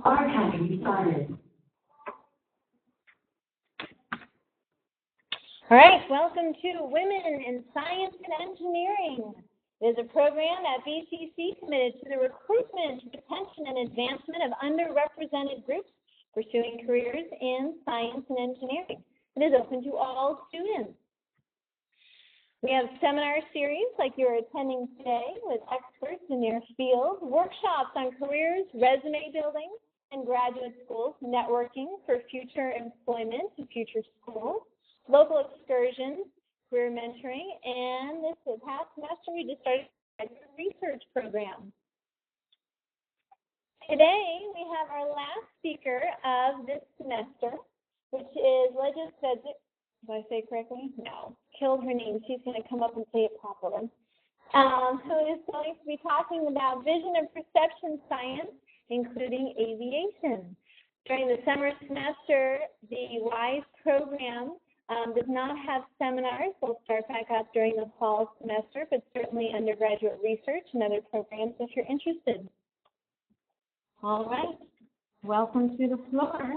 Archiving started. All right, welcome to Women in Science and Engineering. It is a program at BCC committed to the recruitment, retention, and advancement of underrepresented groups pursuing careers in science and engineering. It is open to all students. We have seminar series like you're attending today with experts in their field, workshops on careers, resume building, and graduate schools, networking for future employment and future schools, local excursions, career mentoring, and this past semester we just started a research program. Today we have our last speaker of this semester, which is did I say it correctly? No. Killed her name. She's going to come up and say it properly. Who is going to be talking about vision and perception science, including aviation. During the summer semester, the WiSE program does not have seminars. We'll start back up during the fall semester, but certainly undergraduate research and other programs if you're interested. All right. Welcome to the floor.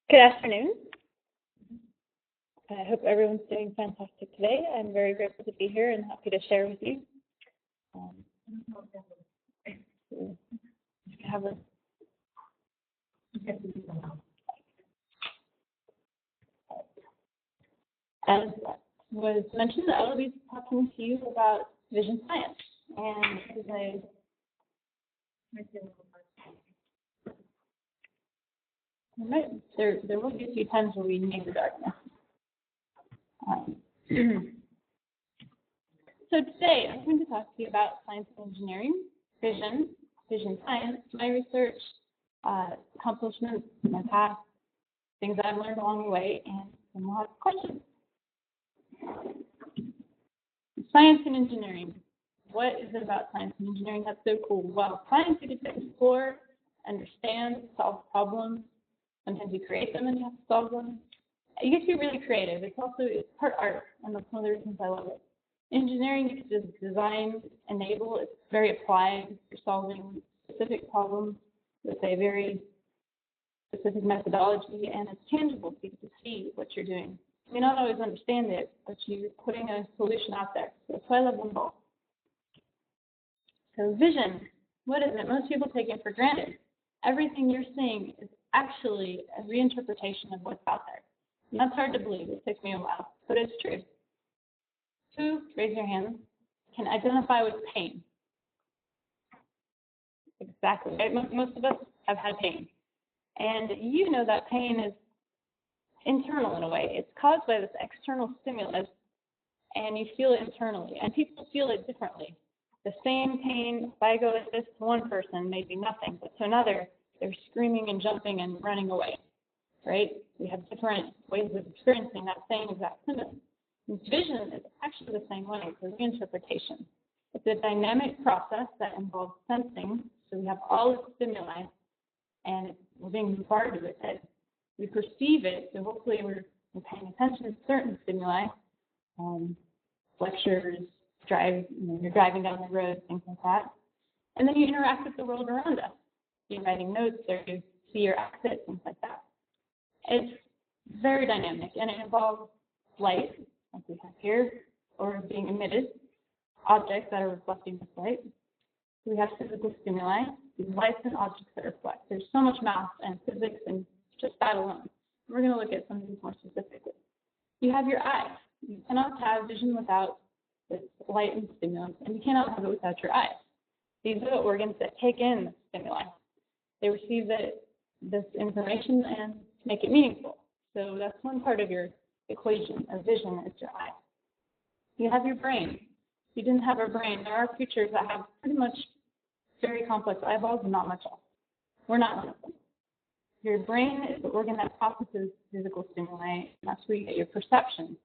Good afternoon. I hope everyone's doing fantastic today. I'm very grateful to be here and happy to share with you. As was mentioned, I will be talking to you about vision science. And as there will be a few times where we need the darkness. So today I'm going to talk to you about science and engineering, vision science, my research, accomplishments in my past, things I've learned along the way, and some lot of questions. Science and engineering. What is it about science and engineering that's so cool? Well, science you get to explore, understand, solve problems. Sometimes you create them and you have to solve them. You get to be really creative. It's part art, and that's one of the reasons I love it. Engineering, you get to design, enable. It's very applied. You're solving specific problems with a very specific methodology, and it's tangible. So you get to see what you're doing. You may not always understand it, but you're putting a solution out there. So that's why I love them both. So vision, what is it? Most people take it for granted. Everything you're seeing is actually a reinterpretation of what's out there. And that's hard to believe. It took me a while, but it's true. Who, raise your hands, can identify with pain? Exactly. Right? Most of us have had pain. And you know that pain is internal in a way. It's caused by this external stimulus, and you feel it internally. And people feel it differently. The same pain, if I go with this to one person, may be nothing, but to another, they're screaming and jumping and running away, right? We have different ways of experiencing that same exact stimulus. And vision is actually the same way. It's a reinterpretation. It's a dynamic process that involves sensing. So we have all the stimuli, and we're being bombarded with it. We perceive it, so hopefully we're paying attention to certain stimuli, lectures, you're driving down the road, things like that. And then you interact with the world around us. You're writing notes, or you see your exit, things like that. It's very dynamic, and it involves light, like we have here, or being emitted, objects that are reflecting this light. So we have physical stimuli, these lights and objects that reflect. There's so much math and physics and just that alone. We're going to look at some of these more specifically. You have your eyes. You cannot have vision without this light and stimulus, and you cannot have it without your eyes. These are the organs that take in the stimuli. They receive this information and make it meaningful. So that's one part of your equation of vision is your eye. You have your brain. If you didn't have a brain, there are creatures that have pretty much very complex eyeballs and not much else. We're not one of them. Your brain is the organ that processes physical stimuli, and that's where you get your perception.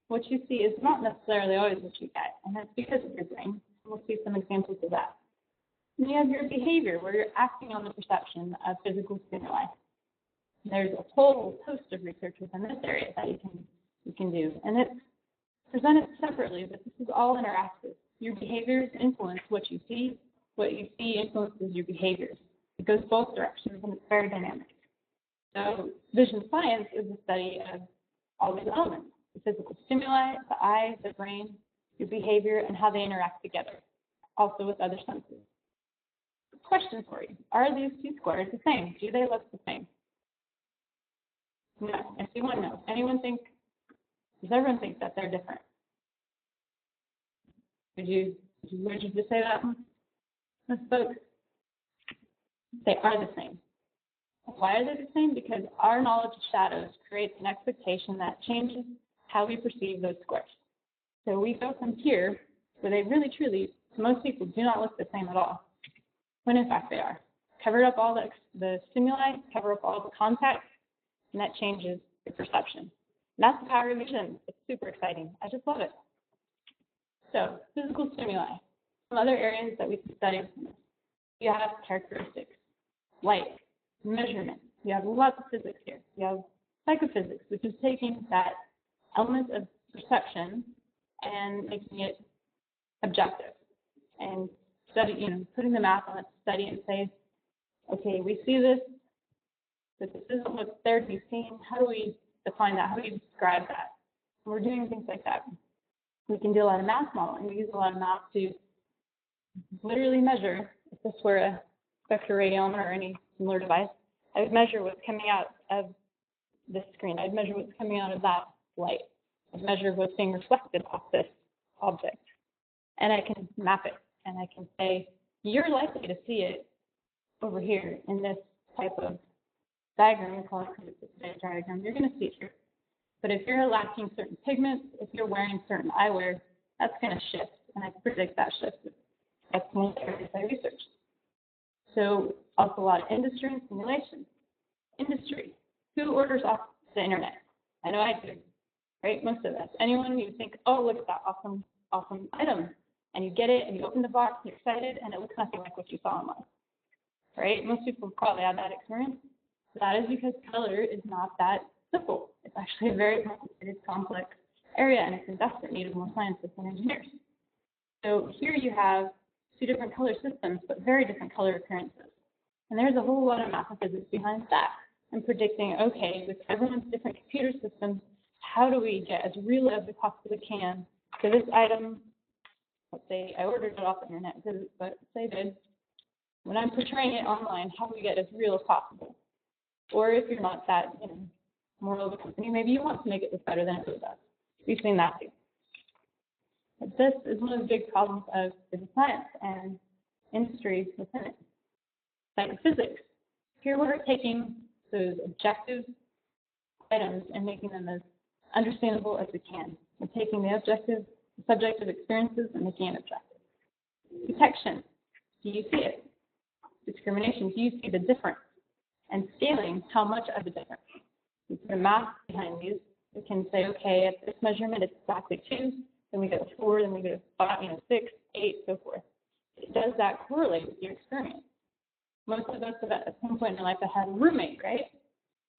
What you see is not necessarily always what you get, and that's because of your brain. We'll see some examples of that. And you have your behavior, where you're acting on the perception of physical stimuli. There's a whole host of research within this area that you can you can do. And it's presented separately, but this is all interactive. Your behaviors influence what you see influences your behaviors. It goes both directions, and it's very dynamic. So vision science is the study of all these elements: the physical stimuli, the eye, the brain, your behavior, and how they interact together, also with other senses. Question for you: are these two squares the same? Do they look the same? No. I see one no. Does everyone think that they're different? Would you just say that one? Let's vote. They are the same. Why are they the same? Because our knowledge of shadows creates an expectation that changes how we perceive those squares. So we go from here, where they really, truly, to most people, do not look the same at all, when in fact they are. Cover up all the stimuli, cover up all the contacts, and that changes your perception. And that's the power of vision. It's super exciting. I just love it. So physical stimuli. Some other areas that we can study. You have characteristics, light, measurement. You have lots of physics here. You have psychophysics, which is taking that element of perception and making it objective and putting the math on it to study and say, okay, we see this, but this isn't what's there to be seen. How do we define that? How do we describe that? And we're doing things like that. We can do a lot of math modeling. We use a lot of math to literally measure. If this were a spectrodiometer or any similar device, I would measure what's coming out of this screen. I'd measure what's coming out of that light. I'd measure what's being reflected off this object. And I can map it. And I can say, you're likely to see it over here in this type of diagram. We call it a diagram. You're going to see it here. But if you're lacking certain pigments, if you're wearing certain eyewear, that's going to shift. And I predict that shift. That's one of the areas I research. So also a lot of industry and simulation. Industry. Who orders off the internet? I know I do, right? Most of us. Anyone you think, oh, look at that awesome item. And you get it, and you open the box, and you're excited, and it looks nothing like what you saw online, right? Most people probably have that experience. That is because color is not that simple. It's actually a very complicated, complex area, and it's in desperate need of more scientists and engineers. So here you have two different color systems, but very different color appearances. And there's a whole lot of math and physics behind that. And predicting, okay, with everyone's different computer systems, how do we get as real as we possibly can to this item? Let's say I ordered it off the internet, but say I did. When I'm portraying it online, how do we get as real as possible? Or if you're not that moral of a company, maybe you want to make it look better than it really does. We've seen that too. But this is one of the big problems of physical science and industry within it. Psychophysics. Here we're taking those objective items and making them as understandable as we can. We're taking the subjective experiences and making it objective. Detection. Do you see it? Discrimination. Do you see the difference? And scaling. How much of the difference? We put a math behind these. We can say, okay, at this measurement, it's exactly 2. Then we go to 4. Then we go to 5, 6, 8, so forth. Does that correlate with your experience? Most of us have at some point in life have had a roommate, right?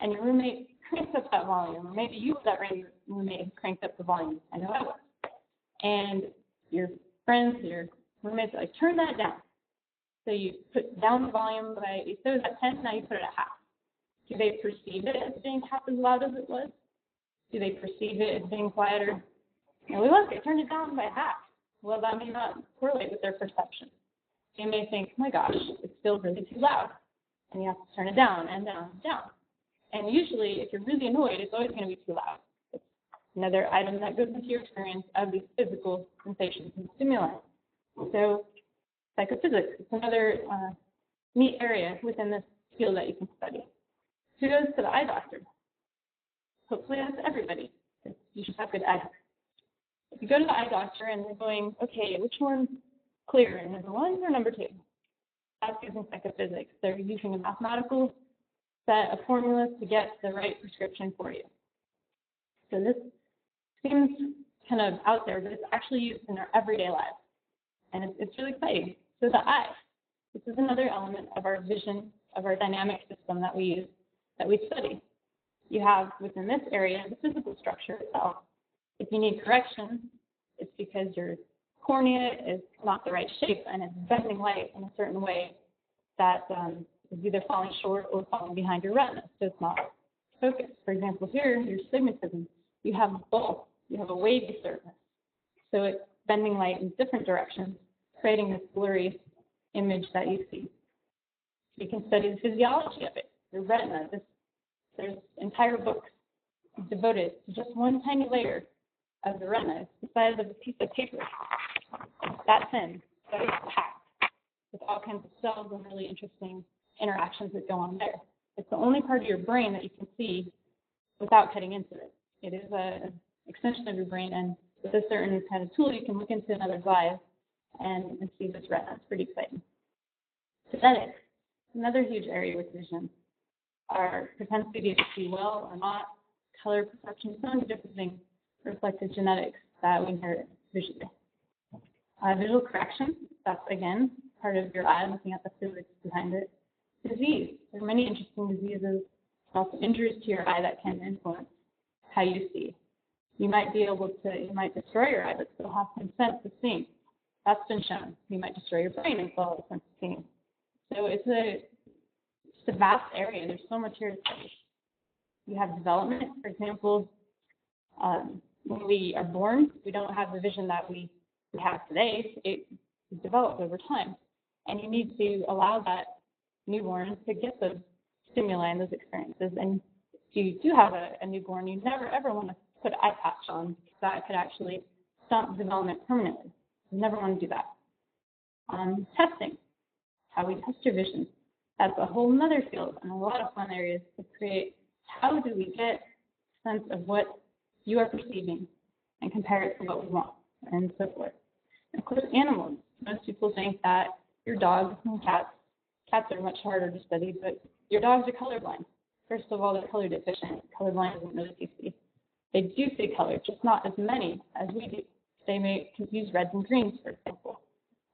And your roommate cranks up that volume. Or maybe you, that roommate, cranked up the volume. I know I was. And your friends, your roommates, like, turn that down. So you put down the volume by, so it was at 10, now you put it at half. Do they perceive it as being half as loud as it was? Do they perceive it as being quieter? And we look, I turned it down by half. Well, that may not correlate with their perception. They may think, oh my gosh, it's still really too loud. And you have to turn it down and down and down. And usually, if you're really annoyed, it's always going to be too loud. It's another item that goes into your experience of these physical sensations and stimuli. So psychophysics is another neat area within this field that you can study. Who goes to the eye doctor? Hopefully that's everybody. You should have good eye health. If you go to the eye doctor and they're going, okay, which one's clear, number 1 or number 2? That's using psychophysics. They're using a mathematical set of formulas to get the right prescription for you. So this seems kind of out there, but it's actually used in our everyday lives. And it's really exciting. So the eye, this is another element of our vision, of our dynamic system that we use, that we study. You have within this area the physical structure itself. If you need correction, it's because your cornea is not the right shape and it's bending light in a certain way that is either falling short or falling behind your retina, so it's not focused. For example, here, your astigmatism, you have both. You have a wavy surface, so it's bending light in different directions, creating this blurry image that you see. You can study the physiology of it. Your retina, there's entire books devoted to just one tiny layer of the retina. It's the size of a piece of paper. That thin, that is packed with all kinds of cells and really interesting interactions that go on there. It's the only part of your brain that you can see without cutting into it. It is an extension of your brain, and with a certain kind of tool, you can look into another's eyes and see this retina. It's pretty exciting. Genetics, another huge area with vision. Our propensity to see well or not, color perception, so many different things reflected genetics that we inherit visually. Visual correction, that's again part of your eye, looking at the physics behind it. Disease, there are many interesting diseases, also injuries to your eye that can influence how you see. You might destroy your eye, but still have some sense of seeing. That's been shown. You might destroy your brain and still have a sense of seeing. So it's a vast area. There's so much here to study. You have development, for example. When we are born, we don't have the vision that we have today. It develops over time. And you need to allow that newborn to get those stimuli and those experiences. And if you do have a newborn, you never, ever want to put an eye patch on, because that could actually stunt development permanently. You never want to do that. Testing, how we test your vision. That's a whole other field and a lot of fun areas to create. How do we get a sense of what you are perceiving and compare it to what we want, and so forth. And of course, animals. Most people think that your dogs and cats are much harder to study, but your dogs are colorblind. First of all, they're color deficient. Colorblind isn't really see. They do see color, just not as many as we do. They may confuse reds and greens, for example,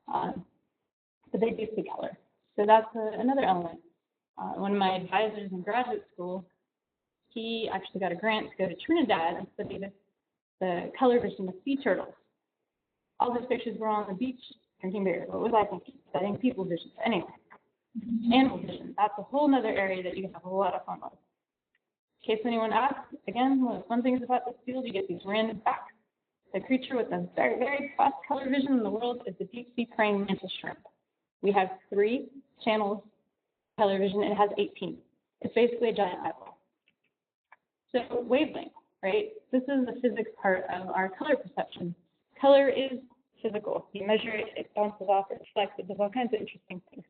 but they do see color. So that's another element. One of my advisors in graduate school, he actually got a grant to go to Trinidad and study the color vision of sea turtles. All those pictures were on the beach drinking beer. What was I thinking? Studying people vision. Anyway, animal vision, that's a whole other area that you can have a lot of fun with. In case anyone asks, again, one of the fun things about this field, you get these random facts. The creature with the very, very best color vision in the world is the deep sea praying mantis shrimp. We have 3 channels color vision, and it has 18. It's basically a giant eyeball. So wavelength, right? This is the physics part of our color perception. Color is physical. You measure it, it bounces off, it reflects, it does all kinds of interesting things.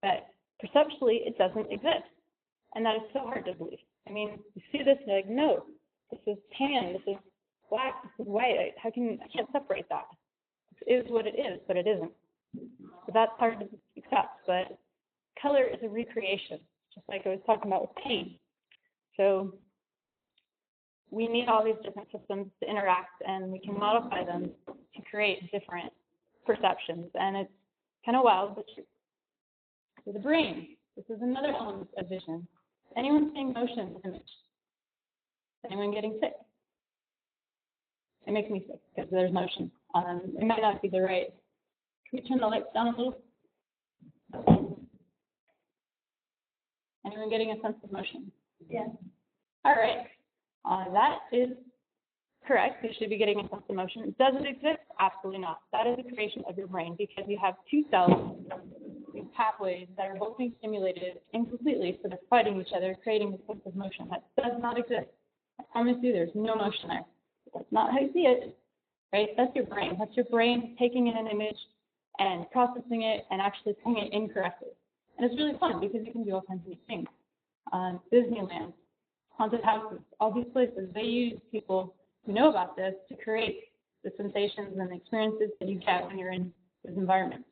But perceptually, it doesn't exist. And that is so hard to believe. I mean, you see this and you're like, no, this is tan, this is black, this is white. I can't separate that. It is what it is, but it isn't. So that's hard to accept. But color is a recreation, just like I was talking about with paint. So we need all these different systems to interact, and we can modify them to create different perceptions. And it's kind of wild, but true. So the brain, this is another element of vision. Is anyone seeing motion in this image? Is anyone getting sick? It makes me sick because there's motion. It might not be the right. Can we turn the lights down a little? Anyone getting a sense of motion? Yeah. All right. That is correct. You should be getting a sense of motion. Does it exist? Absolutely not. That is a creation of your brain because you have 2 cells, these pathways that are both being stimulated incompletely, so they're fighting each other, creating a sense of motion that does not exist. I promise you there's no motion there. That's not how you see it, right? That's your brain. That's your brain taking in an image and processing it and actually seeing it incorrectly. And it's really fun because you can do all kinds of neat things. Disneyland, haunted houses, all these places, they use people who know about this to create the sensations and experiences that you get when you're in those environments.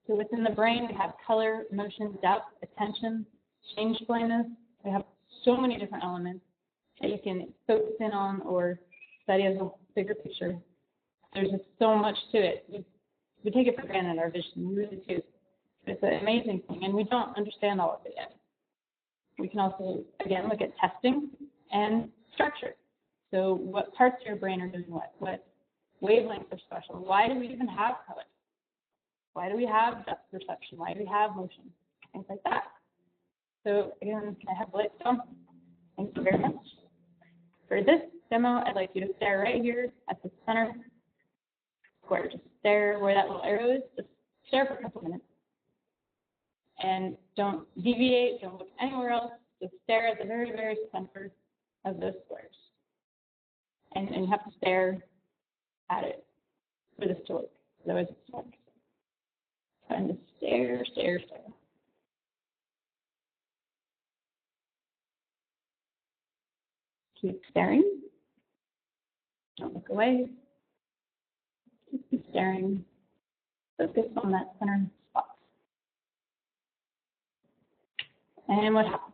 So within the brain, we have color, motion, depth, attention, change blindness. We have so many different elements that you can focus in on or study as a bigger picture. There's just so much to it. We take it for granted, our vision, we really do. It's an amazing thing, and we don't understand all of it yet. We can also, again, look at testing and structure. So what parts of your brain are doing what wavelengths are special? Why do we even have color? Why do we have depth perception? Why do we have motion? Things like that. So again, I have lights on. Thank you very much. For this demo, I'd like you to stare right here at the center square. Just stare where that little arrow is. Just stare for a couple minutes. And don't deviate, don't look anywhere else. Just stare at the very, very center of those squares. And you have to stare at it for this to work. Otherwise it's not. And just stare, stare, stare. Keep staring. Don't look away. Keep staring. Focus on that center spot. And what happens?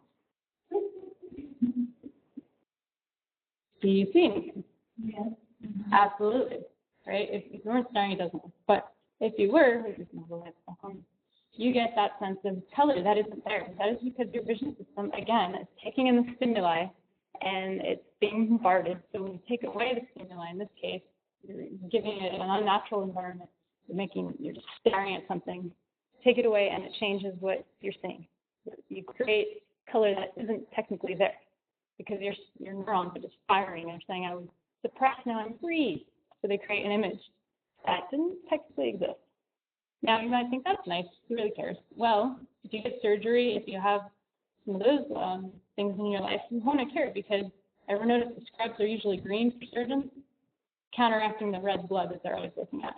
Do you see anything? Yes. Absolutely. Right? If you weren't staring, it doesn't work. But if you were, you get that sense of color that isn't there. That is because your vision system, again, is taking in the stimuli and it's being bombarded. So when you take away the stimuli, in this case, you're giving it an unnatural environment. You're just staring at something. Take it away and it changes what you're seeing. You create color that isn't technically there because your neurons are just firing. They're saying, I was suppressed, now I'm free. So they create an image that didn't technically exist. Now you might think that's nice. Who really cares? Well, if you get surgery, if you have some of those things in your life, you won't care because ever notice the scrubs are usually green for surgeons, counteracting the red blood that they're always looking at.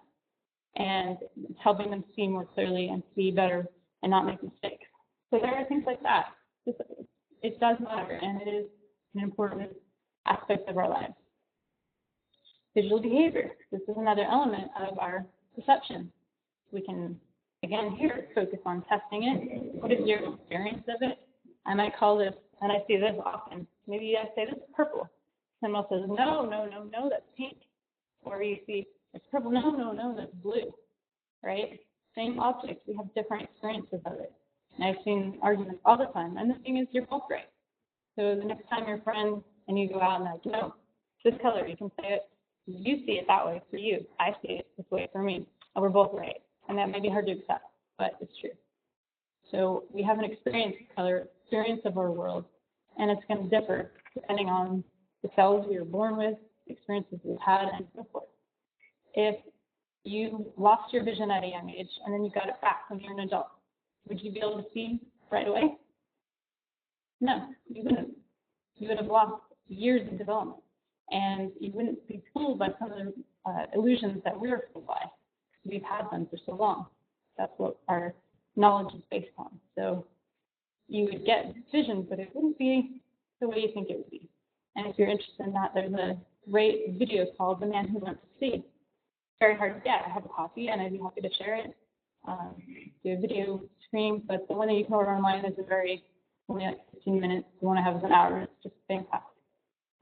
And it's helping them see more clearly and see better and not make mistakes. So there are things like that. It does matter, and it is an important aspect of our lives. Visual behavior. This is another element of our perception. We can, again, here focus on testing it. What is your experience of it? I might call this, and I see this often, maybe I say this is purple. Someone else says, no, no, no, no, that's pink. Or you see, it's purple, no, no, no, that's blue, right? Same object, we have different experiences of it. And I've seen arguments all the time, and the thing is, you're both right. So the next time you're friends and you go out and like, no, this color, you can say it, you see it that way for you. I see it this way for me. And we're both right. And that may be hard to accept, but it's true. So we have an experience of color, experience of our world, and it's going to differ depending on the cells we were born with, the experiences we've had, and so forth. If you lost your vision at a young age and then you got it back when you're an adult, would you be able to see right away? No, you wouldn't. You would have lost years of development, and you wouldn't be fooled by some of the illusions that we're fooled by. We've had them for so long. That's what our knowledge is based on. So you would get vision, but it wouldn't be the way you think it would be. And if you're interested in that, there's a great video called The Man Who Went to Sea. It's very hard to get. I have a copy, and I'd be happy to share it. Do a video screening, but the one that you can order online is only like 15 minutes. The one I have is an hour. It's just fantastic.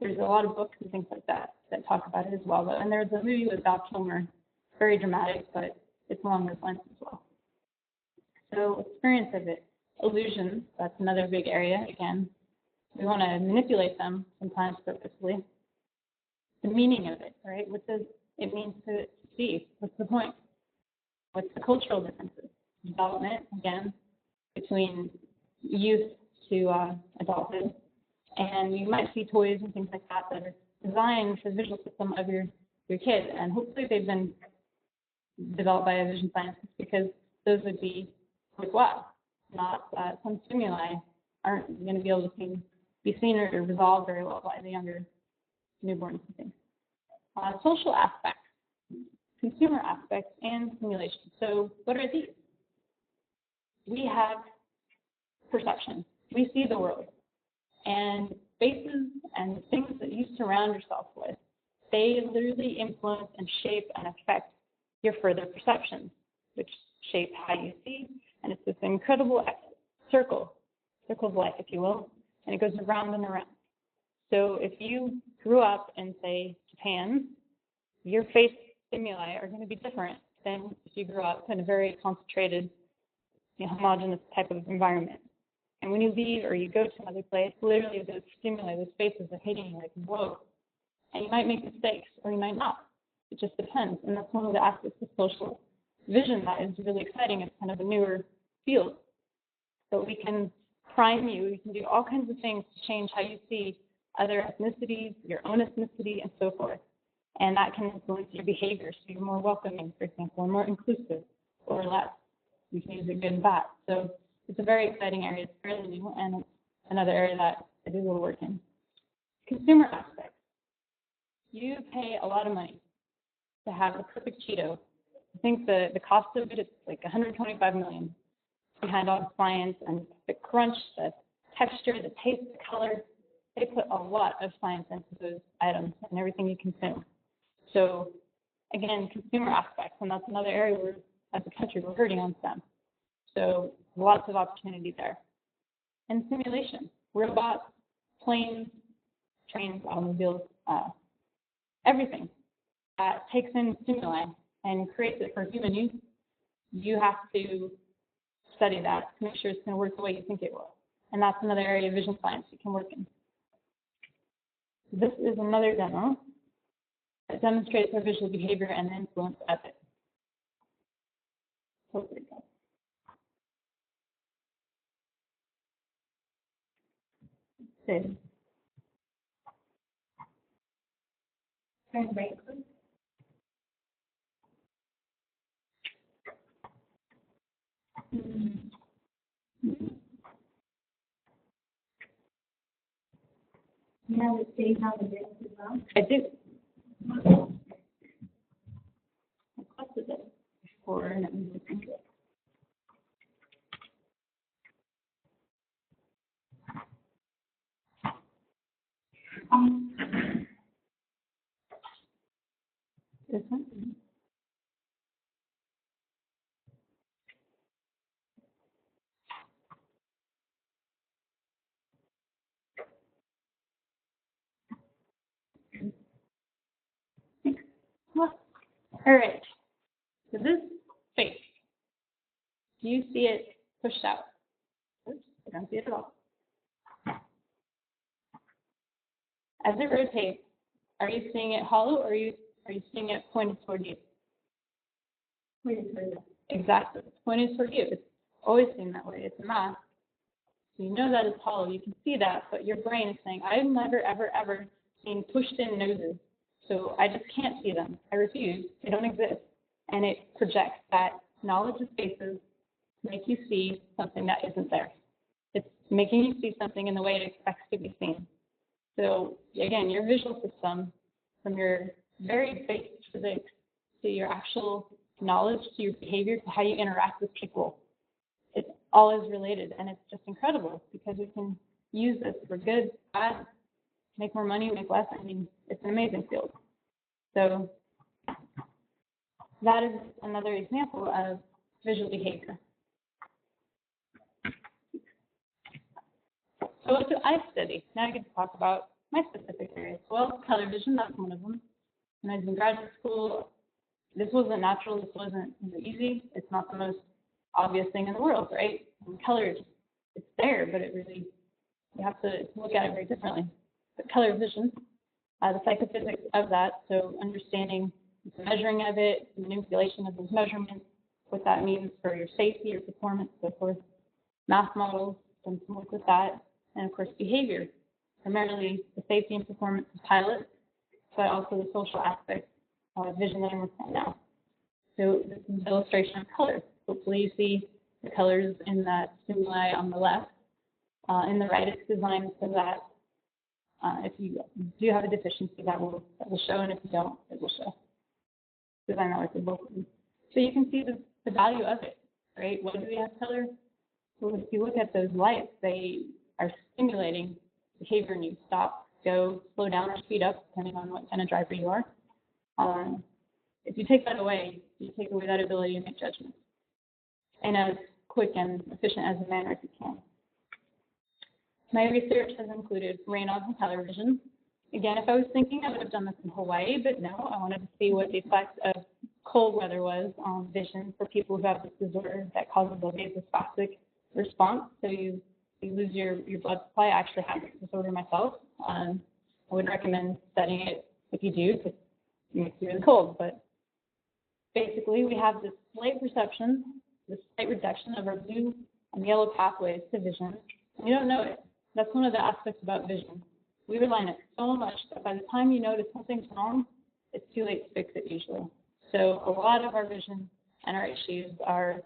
There's a lot of books and things like that talk about it as well, though. And there's a movie with Val Kilmer, very dramatic, but it's along those lines as well. So experience of it. Illusions, that's another big area. Again, we want to manipulate them sometimes purposely. The meaning of it, right? What does it mean to see? What's the point? What's the cultural differences? Development, again, between youth to adulthood. And you might see toys and things like that that are designed for the visual system of your kid. And hopefully they've been developed by a vision scientist because those would be worthwhile. Not some stimuli aren't going to be able to be seen or resolved very well by the younger newborns and things. Social aspects, consumer aspects, and simulation. So what are these? We have perception. We see the world. And spaces and things that you surround yourself with, they literally influence and shape and affect your further perceptions, which shape how you see. And it's this incredible circle of life, if you will, and it goes around and around. So if you grew up in, say, Japan, your face stimuli are going to be different than if you grew up in a very concentrated, homogeneous type of environment. And when you leave or you go to another place, literally those stimuli, those faces are hitting you like, whoa. And you might make mistakes or you might not. It just depends. And that's one of the aspects of social vision that is really exciting. It's kind of a newer field. So we can prime you. We can do all kinds of things to change how you see other ethnicities, your own ethnicity, and so forth. And that can influence your behavior. So you're more welcoming, for example, or more inclusive, or less. We can use it good and bad. So it's a very exciting area. It's fairly new, and it's another area that I do a little work in. Consumer aspect. You pay a lot of money to have the perfect Cheeto. I think the cost of it is like $125 million behind all the science and the crunch, the texture, the taste, the color. They put a lot of science into those items and everything you consume. So again, consumer aspects, and that's another area where, as a country, we're hurting on STEM. So lots of opportunity there. And simulation, robots, planes, trains, automobiles, everything that takes in stimuli and creates it for human use. You have to study that to make sure it's going to work the way you think it will. And that's another area of vision science you can work in. This is another demo that demonstrates our visual behavior and the influence of it. Hopefully, good. Turn the right, please. You have it saved on the disk as well? I do. I requested it before, and it was looking good. This one? All right. So this face, do you see it pushed out? Oops, I don't see it at all. As it rotates, are you seeing it hollow or are you seeing it pointed toward you? Pointed toward you. Exactly. It's pointed toward you. It's always seen that way. It's a mask. So you know that it's hollow. You can see that, but your brain is saying, I've never, ever, ever seen pushed-in noses, so I just can't see them. I refuse. They don't exist. And it projects that knowledge of faces to make you see something that isn't there. It's making you see something in the way it expects to be seen. So again, your visual system, from your very basic physics to your actual knowledge, to your behavior, to how you interact with people, it's all is related, and it's just incredible because we can use this for good, bad, make more money, make less. I mean, it's an amazing field. So that is another example of visual behavior. So what do I study? Now I get to talk about my specific areas. Well, color vision, that's one of them. When I was in graduate school, this wasn't natural, this wasn't easy. It's not the most obvious thing in the world, right? And color, it's there, but it really, you have to look at it very differently. But color vision, the psychophysics of that, so understanding the measuring of it, the manipulation of those measurements, what that means for your safety, your performance, so forth. Math models, done some work with that, and of course behavior, primarily the safety and performance of pilots, but also the social aspect of vision that I'm working on now. So this is an illustration of colors. Hopefully you see the colors in that stimuli on the left. In the right, it's designed so that if you do have a deficiency, that will show, and if you don't, it will show. Design that way for both of them. So you can see the value of it, right? Why do we have color? Well, if you look at those lights, they are stimulating behavior in you. Stop, go, slow down, or speed up, depending on what kind of driver you are. If you take that away, you take away that ability to make judgments in as quick and efficient as a manner as you can. My research has included radon and color vision. Again, if I was thinking, I would have done this in Hawaii, but no, I wanted to see what the effect of cold weather was on vision for people who have this disorder that causes a vasospastic response. So you you lose your blood supply. I actually have this disorder myself. I would recommend studying it if you do, because it makes you really cold. But basically, we have this slight reduction of our blue and yellow pathways to vision. And you don't know it. That's one of the aspects about vision. We rely on it so much that by the time you notice something's wrong, it's too late to fix it usually. So a lot of our vision and our issues are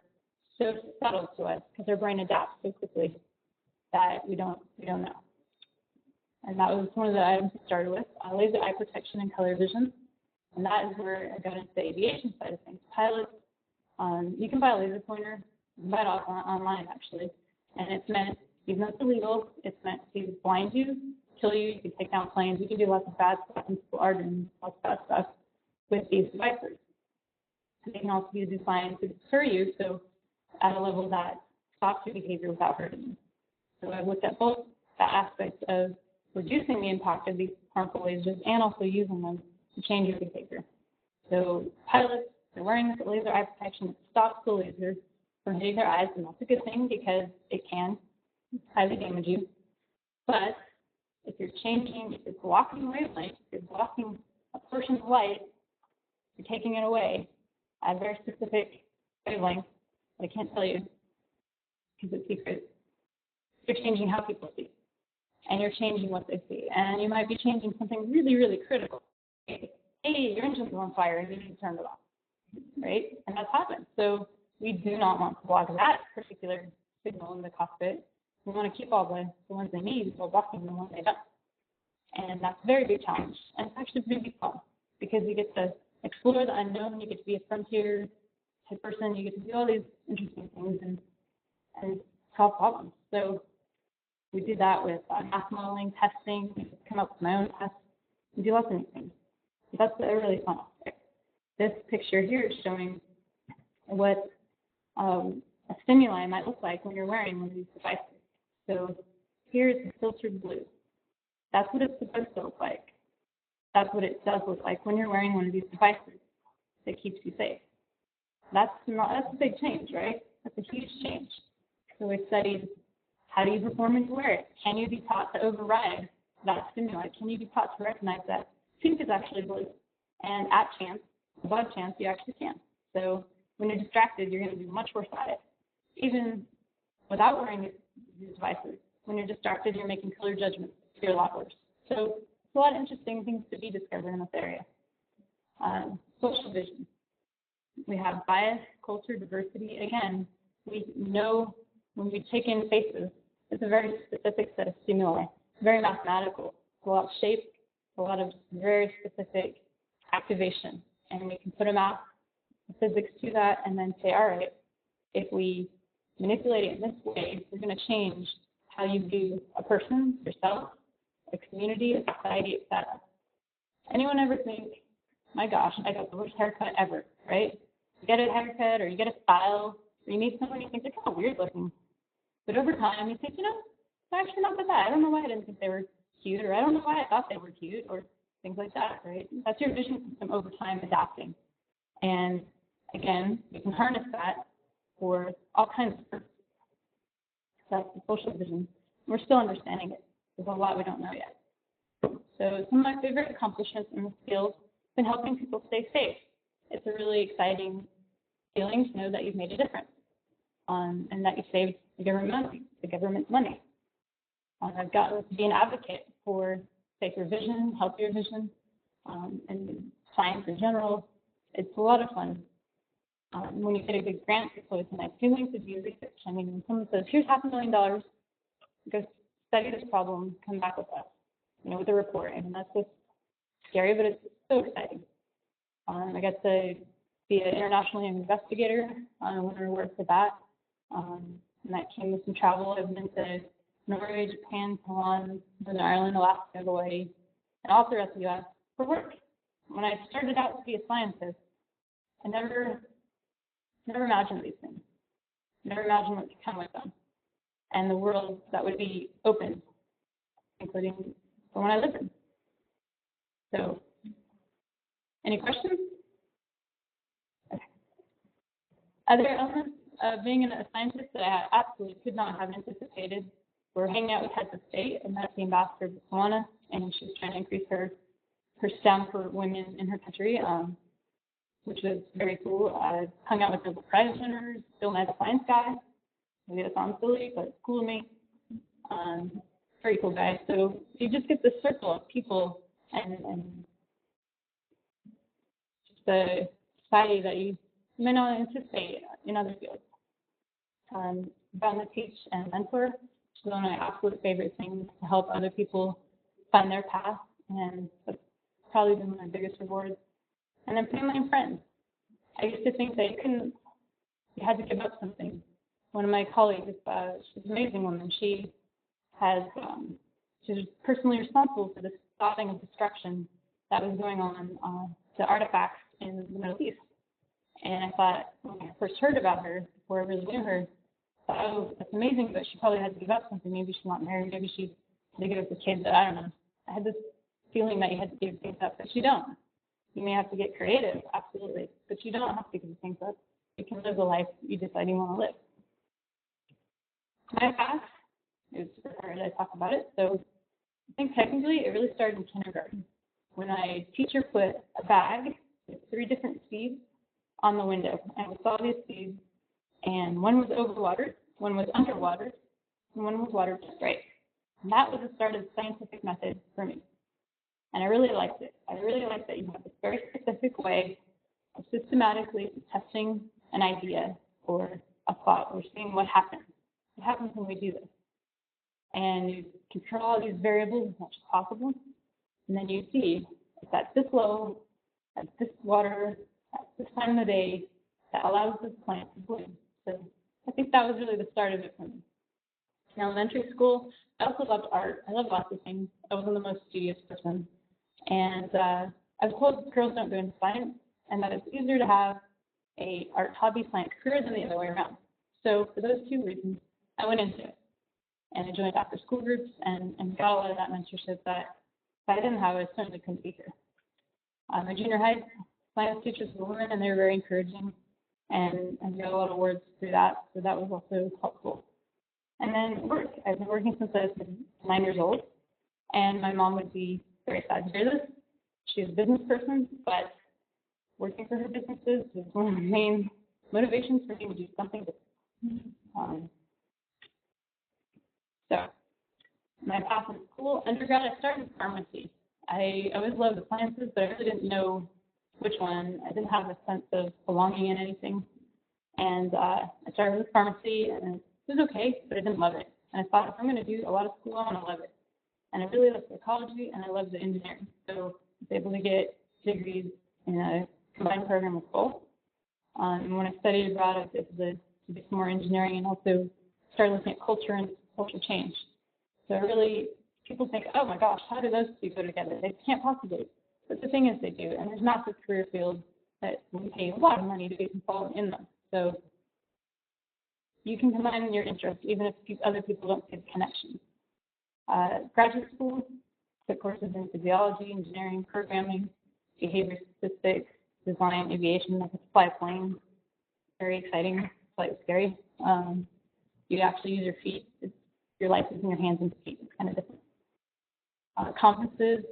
so subtle to us because our brain adapts so quickly that we don't know. And that was one of the items we started with, laser eye protection and color vision. And that is where I got into the aviation side of things. Pilots, you can buy a laser pointer, you can buy it online actually, and it's meant, even though it's illegal, it's meant to blind you, kill you, you can take down planes, you can do lots of bad stuff, and people are doing lots of bad stuff with these devices. And they can also be designed to deter you, so at a level that stops your behavior without hurting you. So I've looked at both the aspects of reducing the impact of these harmful lasers and also using them to change your behavior. So pilots, they're wearing this laser eye protection. It stops the laser from hitting their eyes, and that's a good thing because it can highly damage you. But if you're blocking wavelength, if you're blocking a portion of light, you're taking it away at a very specific wavelength that I can't tell you because it's secret. You're changing how people see, and you're changing what they see, and you might be changing something really, really critical. Hey, your engine's on fire, and you need to turn it off, right? And that's happened. So we do not want to block that particular signal in the cockpit. We want to keep all the ones they need while blocking them when they don't. And that's a very big challenge, and it's actually pretty big fun because you get to explore the unknown, you get to be a frontier type person, you get to do all these interesting things and solve problems. So we do that with math modeling, testing, come up with my own tests, and do lots of new things. So that's a really fun aspect. This picture here is showing what a stimuli might look like when you're wearing one of these devices. So here's the filtered blue. That's what it's supposed to look like. That's what it does look like when you're wearing one of these devices that keeps you safe. That's a big change, right? That's a huge change. So we studied how do you perform when you wear it? Can you be taught to override that stimuli? Can you be taught to recognize that pink is actually blue? And at chance, above chance, you actually can. So when you're distracted, you're going to do much worse at it. Even without wearing these devices, when you're distracted, you're making color judgments. You're a lot worse. So it's a lot of interesting things to be discovered in this area. Social vision. We have bias, culture, diversity. Again, we know when we take in faces, it's a very specific set of stimuli. It's very mathematical. It's a lot of shape, a lot of very specific activation. And we can put a math, physics to that, and then say, all right, if we manipulate it in this way, we're going to change how you view a person, yourself, a community, a society, etc. Anyone ever think, my gosh, I got the worst haircut ever, right? You get a haircut or you get a style, or you meet someone you think they're kind of weird looking. But over time, you think, it's actually not that bad. I don't know why I didn't think they were cute, or I don't know why I thought they were cute, or things like that, right? That's your vision system over time adapting. And again, you can harness that for all kinds of purposes. That's the social vision. We're still understanding it. There's a lot we don't know yet. So some of my favorite accomplishments in this field have been helping people stay safe. It's a really exciting feeling to know that you've made a difference and that you saved the government's money. I've gotten to be an advocate for safer vision, healthier vision, and science in general. It's a lot of fun. When you get a big grant, it's always a nice feeling to do research. I mean, when someone says, here's $500,000, go study this problem, come back with us, with a report. I mean, that's just scary, but it's so exciting. I got to be an international investigator when I worked for that. And that came with some travel. I've been to Norway, Japan, Taiwan, Northern Ireland, Alaska, Hawaii, and all throughout the U.S. for work. When I started out to be a scientist, I never imagined these things. Never imagined what could come with them. And the world that would be open, including the one I live in. So, any questions? Okay. Other elements of being a scientist that I absolutely could not have anticipated were hanging out with heads of state, and that's the ambassador of Botswana, and she was trying to increase her STEM for women in her country, which was very cool. I hung out with the prize winners, Bill Nye the Science Guy. Maybe that sounds silly, but it's cool to me. Very cool guy. So you just get this circle of people and just the society that you may not anticipate in other fields. Gotten to teach and mentor, which is one of my absolute favorite things, to help other people find their path, and that's probably been my biggest reward. And then family and friends. I used to think that you had to give up something. One of my colleagues, she's an amazing woman. She's personally responsible for the stopping of destruction that was going on to artifacts in the Middle East. And I thought, when I first heard about her, before I really knew her, I thought, oh, that's amazing, but she probably had to give up something. Maybe she's not married. Maybe she had to give up the kids. I don't know. I had this feeling that you had to give things up, but you don't. You may have to get creative, absolutely, but you don't have to give things up. You can live the life you decide you want to live. My path is super hard. I talk about it. So I think technically it really started in kindergarten when my teacher put a bag with 3 different seeds on the window. And we saw these seeds, and one was overwatered, one was underwatered, and one was watered just right. And that was the start of the scientific method for me. And I really liked it. I really liked that you have this very specific way of systematically testing an idea or a thought or seeing what happens. What happens when we do this? And you control all these variables as much as possible. And then you see if at this level, at this water, at this time of the day, that allows this plant to bloom. So I think that was really the start of it for me. In elementary school, I also loved art. I loved lots of things. I wasn't the most studious person. And I was told girls don't go into science, and that it's easier to have a art hobby science career than the other way around. So for those 2 reasons, I went into it. And I joined after school groups and got a lot of that mentorship that if I didn't have, I certainly couldn't be here. My junior high science teachers were women, and they were very encouraging, and got a lot of awards through that, so that was also helpful. And then work. I've been working since I was 9 years old, and my mom would be very sad to hear this. She's a business person, but working for her businesses is one of the main motivations for me to do something different. So my path in school, undergrad, I started pharmacy. I always loved the sciences, but I really didn't know which one. I didn't have a sense of belonging in anything. And I started with pharmacy, and it was okay, but I didn't love it. And I thought, if I'm going to do a lot of school, I want to love it. And I really loved psychology, and I loved the engineering. So I was able to get degrees in a combined program with both. And when I studied abroad, I was able to do some more engineering and also start looking at culture and culture change. So really, people think, oh my gosh, how do those 2 go together? They can't possibly. But the thing is, they do. And there's massive career fields that we pay a lot of money to be involved in them. So you can combine your interests, even if other people don't see the connection. Graduate school, took courses in physiology, engineering, programming, behavior statistics, design, aviation. I could fly a plane. Very exciting, slightly scary. You actually use your feet. Your life is in your hands and feet. It's kind of different. Conferences,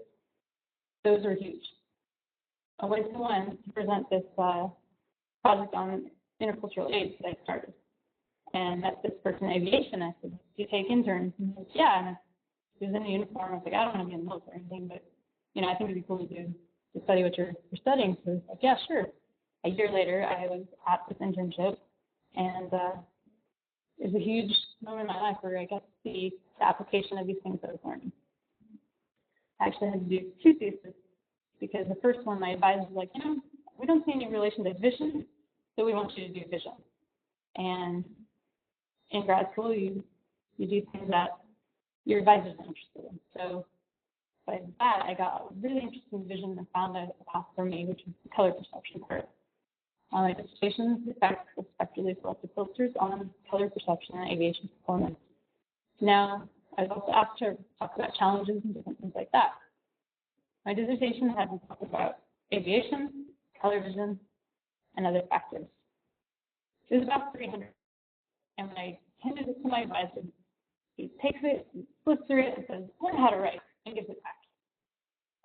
those are huge. I went to one to present this project on intercultural AIDS that I started. And met this person in aviation. I said, do you take interns? And he said, yeah. And he was in a uniform. I was like, I don't want to be in the military or anything, but I think it'd be cool to study what you're studying. So he's like, yeah, sure. A year later, I was at this internship, and it was a huge moment in my life where I got to see the application of these things that I was learning. I actually had to do 2 theses because the first one, my advisor was like, we don't see any relation to vision, so we want you to do vision. And in grad school, you do things that your advisor's interested in. So by that, I got really interested in vision and found a path for me, which was the color perception part. My dissertation is spectrally selective filters on color perception and aviation performance. Now, I was also asked to talk about challenges and different things like that. My dissertation had to talk about aviation, color vision, and other factors. It was about 300. And when I handed it to my advisor, He takes it, flips through it, and says, learn how to write, and gives it back.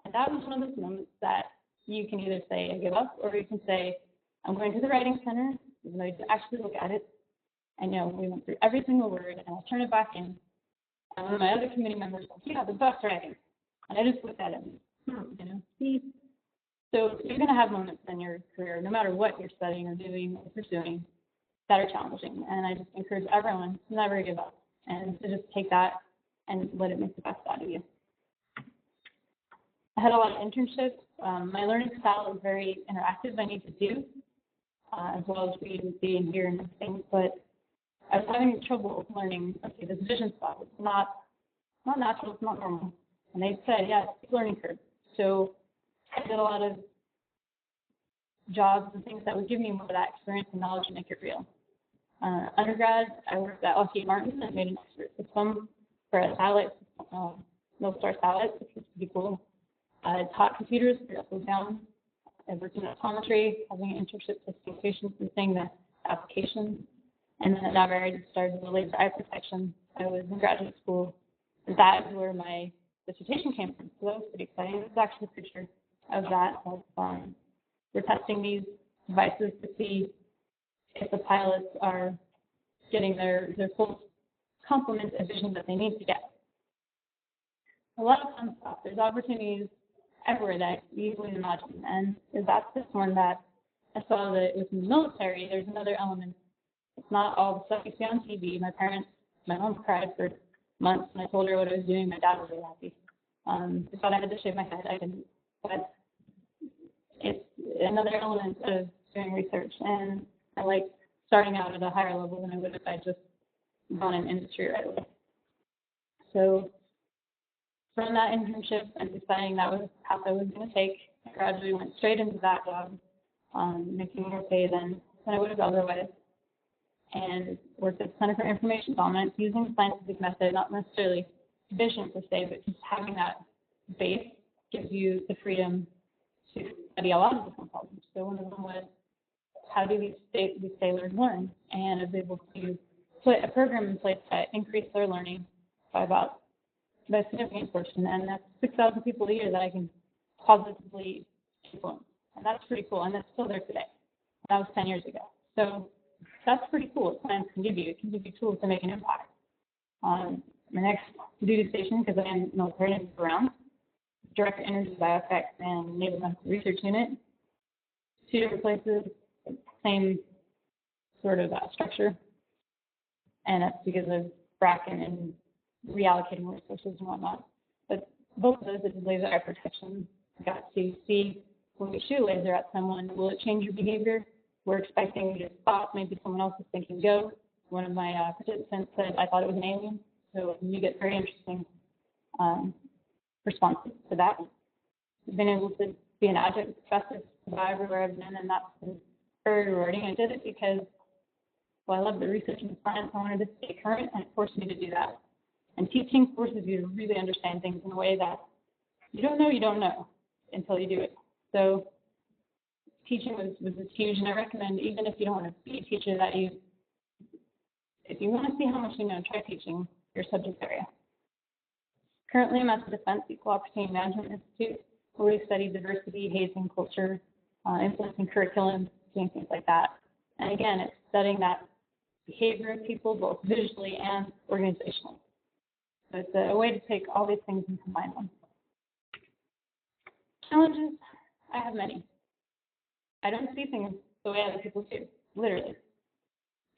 And that was one of those moments that you can either say, I give up, or you can say, I'm going to the writing center, even though you didn't actually look at it. And, we went through every single word, and I'll turn it back in. And one of my other committee members said, you have the best writing. And I just looked at him, see? So you're going to have moments in your career, no matter what you're studying or doing or pursuing, that are challenging. And I just encourage everyone to never give up and to just take that and let it make the best out of you. I had a lot of internships. My learning style is very interactive. I need to do, as well as read and see and hear and things. But I was having trouble learning, okay, this vision style. It's not natural. It's not normal. And they said, yeah, it's a learning curve. So I did a lot of jobs and things that would give me more of that experience and knowledge and make it real. Undergrad, I worked at Lockheed Martin and made an expert system for a satellite, no-star satellite, which was pretty cool. I taught computers, upside down. I worked in optometry, having an internship testing patients and seeing the applications. And then at Navarre, I just started with laser eye protection. I was in graduate school. And that is where my dissertation came from. So that was pretty exciting. This is actually a picture of that. We're testing these devices to see if the pilots are getting their full complement of vision that they need to get. A lot of fun stuff. There's opportunities everywhere that you easily imagine. And that's this one that I saw that within the military, there's another element. It's not all the stuff you see on TV. My mom cried for months when I told her what I was doing. My dad was really happy. I thought I had to shave my head. I didn't. But it's another element of doing research. And I like starting out at a higher level than I would if I just gone in industry right away. So from that internship and deciding that was the path I was going to take, I gradually went straight into that job, making more pay than I would have otherwise, and worked at the Center for Information Dominance using the scientific method, not necessarily vision per se, but just having that base gives you the freedom to study a lot of different problems. So one of them was, how do these sailors learn? And I was able to put a program in place that increased their learning by about a significant portion, and that's 6,000 people a year that I can positively influence. And that's pretty cool, and that's still there today. That was 10 years ago. So that's pretty cool what science can give you. It can give you tools to make an impact. My next duty station, because I am military and around, Director Energy Bioeffects and Naval Medical Research Unit, 2 different places, same sort of structure, and that's because of Bracken and reallocating resources and whatnot. But both of those is laser eye protection. We got to see when we shoot a laser at someone, will it change your behavior? We're expecting you to stop. Maybe someone else is thinking go. One of my participants said, I thought it was an alien. So you get very interesting responses to that. I've been able to be an adjunct professor about everywhere I've been, and that's been very rewarding. I did it because, I love the research and science. I wanted to stay current, and it forced me to do that. And teaching forces you to really understand things in a way that you don't know until you do it. So teaching was huge, and I recommend, even if you don't want to be a teacher, that if you want to see how much you know, try teaching your subject area. Currently, I'm at the Defense Equal Opportunity Management Institute, where we study diversity, hazing, culture, influencing curriculum, doing things like that. And again, it's studying that behavior of people, both visually and organizationally. So it's a way to take all these things and combine them. Challenges, I have many. I don't see things the way other people do, literally,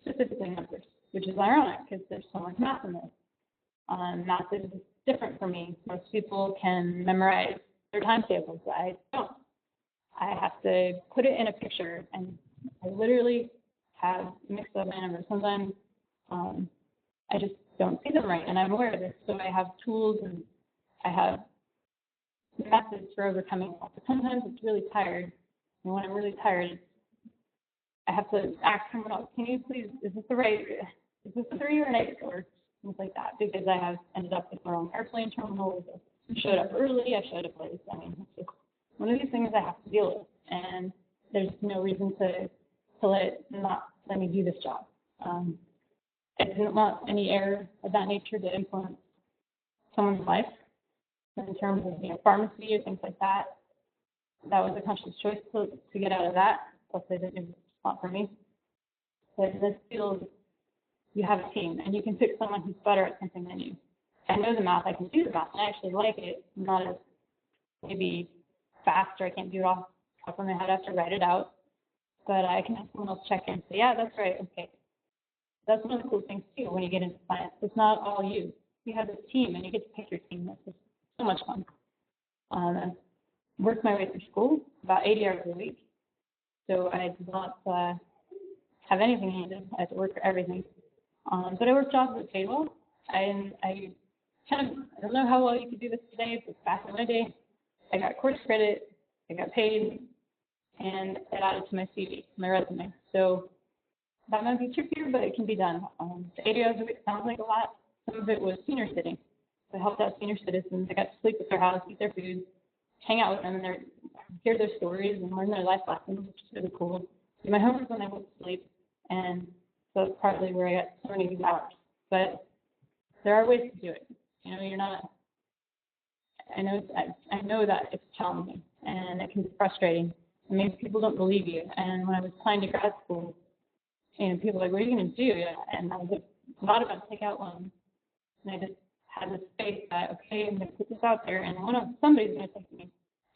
specifically numbers, which is ironic because there's so much math in this. Math is different for me. Most people can memorize their timetables. I don't. I have to put it in a picture, and I literally have mixed up my numbers. Sometimes I just don't see them right, and I'm aware of this. So I have tools and I have methods for overcoming that. But sometimes it's really tired, and when I'm really tired, I have to ask someone else, can you please, is this a 3 or an 8, or things like that, because I have ended up with my own airplane terminals. I showed up early, I showed up late. I mean, it's just one of these things I have to deal with, and there's no reason to let me do this job. I didn't want any error of that nature to influence someone's life. In terms of pharmacy or things like that, that was a conscious choice to get out of that. Plus, it was not for me. But in this field, you have a team, and you can pick someone who's better at something than you. I know the math, I can do the math, and I actually like it. I'm not as maybe fast, or I can't do it off the top of my head. I have to write it out. But I can have someone else check in and say, yeah, that's right, okay. That's one of the cool things, too, when you get into science. It's not all you. You have this team, and you get to pick your team. That's just so much fun. I worked my way through school, about 80 hours a week. So I did not have anything handed. I had to work for everything. But I worked jobs that paid well. I don't know how well you could do this today, but back in my day, I got course credit, I got paid, and it added to my CV, my resume. So that might be trickier, but it can be done. The 80 hours a week sounds like a lot. Some of it was senior sitting. So I helped out senior citizens. I got to sleep at their house, eat their food, hang out with them, and hear their stories and learn their life lessons, which is really cool. Do my homework when I went to sleep, and so that's partly where I got so many of these hours. But there are ways to do it. You're not. I know that it's challenging and it can be frustrating. And maybe people don't believe you. And when I was applying to grad school, people were like, "What are you going to do?" And I was like, thought about take out loans, and I just had this faith that okay, I'm going to put this out there, and somebody's going to take me,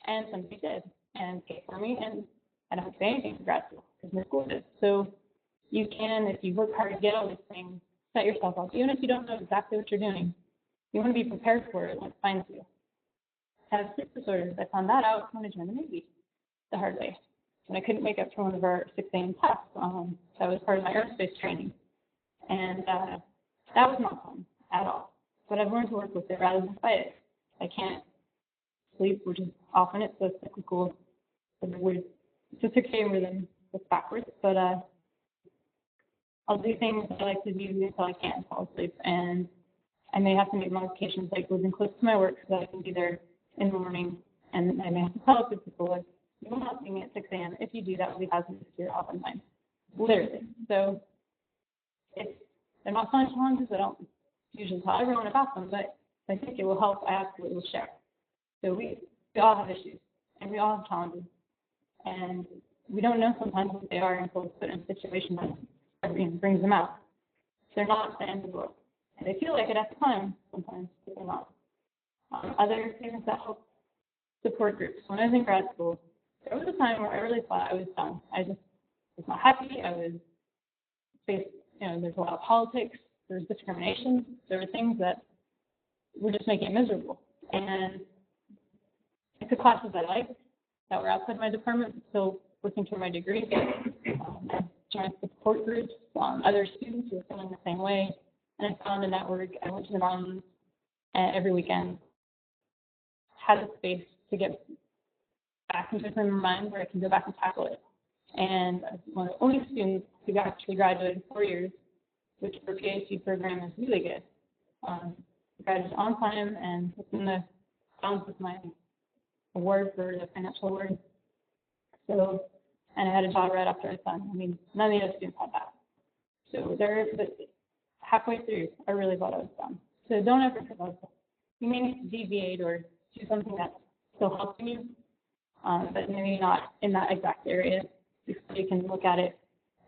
and somebody did, and paid for me, and I don't have to pay anything for grad school because my school did. So you can, if you work hard to get all these things, set yourself up, even if you don't know exactly what you're doing. You want to be prepared for it when it finds you. I have sleep disorders. I found that out when I joined the Navy the hard way. When I couldn't wake up for one of our 6 a.m. tests, that was part of my aerospace training. And that was not fun at all. But I've learned to work with it rather than fight it. I can't sleep, which is often it's so cyclical. It's weird. It's a circadian rhythm that's backwards, but I'll do things I like to do until I can't fall asleep. And I may have to make modifications, like living close to my work so that I can be there in the morning. And I may have to tell other people, like, you will not see me at 6 a.m. If you do, that will be hazardous to your oftentimes. Literally. So they're not fun challenges. I don't usually tell everyone about them, but if I think it will help, I absolutely will share. So we all have issues, and we all have challenges. And we don't know sometimes what they are until it's put in a situation that brings them out. They're not the end of the world. And they feel like it at the time, sometimes, but they're not. Other things that help support groups. When I was in grad school, there was a time where I really thought I was done. I just was not happy. I was faced, there's a lot of politics, there's discrimination, there were things that were just making it miserable. And I took classes I liked that were outside my department, still working toward my degree. I joined support groups, other students who were feeling the same way. And I found a network. I went to the mountains every weekend, had a space to get back into my mind where I can go back and tackle it. And one of the only students who actually graduated in 4 years, which for a PhD program is really good. Graduated on time and within the bounds of my award for the financial award. So, and I had a job right after I was done. None of the other students had that. So halfway through, I really thought I was done. So don't ever think about it. You may need to deviate or do something that's still helping you, but maybe not in that exact area, so you can look at it